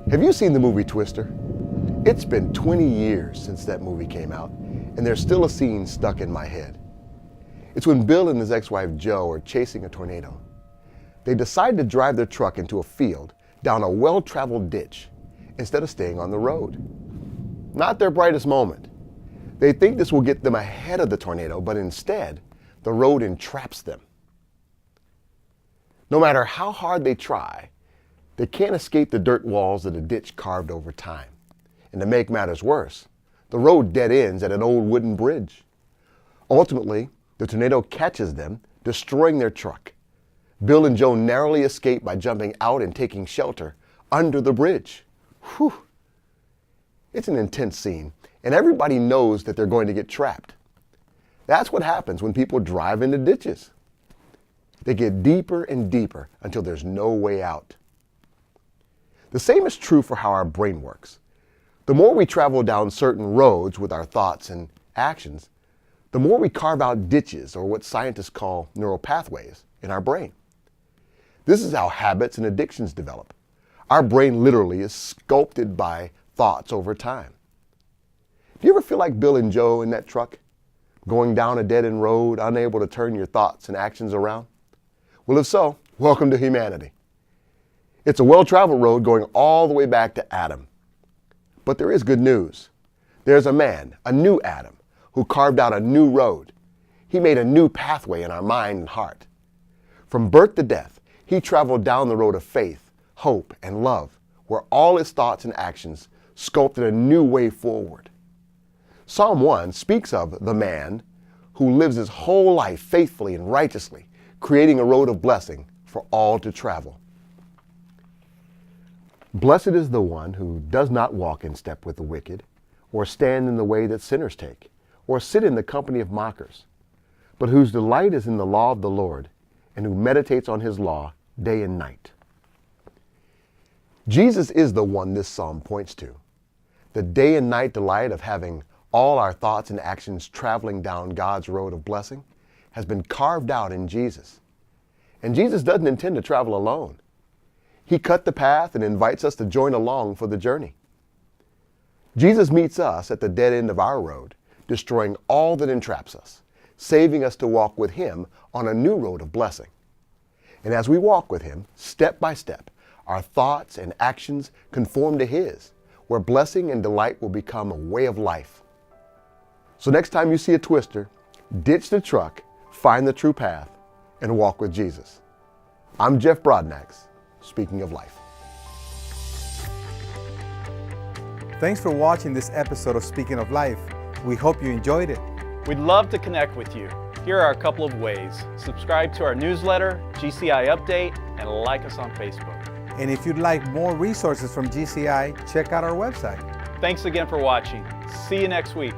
Have you seen the movie Twister? It's been 20 years since that movie came out, and there's still a scene stuck in my head. It's when Bill and his ex-wife Jo are chasing a tornado. They decide to drive their truck into a field down a well-traveled ditch instead of staying on the road. Not their brightest moment. They think this will get them ahead of the tornado, but instead, the road entraps them. No matter how hard they try, they can't escape the dirt walls that the ditch carved over time. And to make matters worse, the road dead ends at an old wooden bridge. Ultimately, the tornado catches them, destroying their truck. Bill and Jo narrowly escape by jumping out and taking shelter under the bridge. Whew. It's an intense scene, and everybody knows that they're going to get trapped. That's what happens when people drive into ditches. They get deeper and deeper until there's no way out. The same is true for how our brain works. The more we travel down certain roads with our thoughts and actions, the more we carve out ditches, or what scientists call neural pathways, in our brain. This is how habits and addictions develop. Our brain literally is sculpted by thoughts over time. Do you ever feel like Bill and Jo in that truck, going down a dead-end road, unable to turn your thoughts and actions around? Well, if so, welcome to humanity. It's a well-traveled road going all the way back to Adam. But there is good news. There's a man, a new Adam, who carved out a new road. He made a new pathway in our mind and heart. From birth to death, he traveled down the road of faith, hope, and love, where all his thoughts and actions sculpted a new way forward. Psalm 1 speaks of the man who lives his whole life faithfully and righteously, creating a road of blessing for all to travel. Blessed is the one who does not walk in step with the wicked, or stand in the way that sinners take, or sit in the company of mockers, but whose delight is in the law of the Lord, and who meditates on his law day and night. Jesus is the one this psalm points to. The day and night delight of having all our thoughts and actions traveling down God's road of blessing has been carved out in Jesus. And Jesus doesn't intend to travel alone. He cut the path and invites us to join along for the journey. Jesus meets us at the dead end of our road, destroying all that entraps us, saving us to walk with him on a new road of blessing. And as we walk with him, step by step, our thoughts and actions conform to his, where blessing and delight will become a way of life. So next time you see a twister, ditch the truck, find the true path, and walk with Jesus. I'm Jeff Broadnax, speaking of life. Thanks for watching this episode of Speaking of Life. We hope you enjoyed it. We'd love to connect with you. Here are a couple of ways. Subscribe to our newsletter, GCI Update, and like us on Facebook. And if you'd like more resources from GCI, check out our website. Thanks again for watching. See you next week.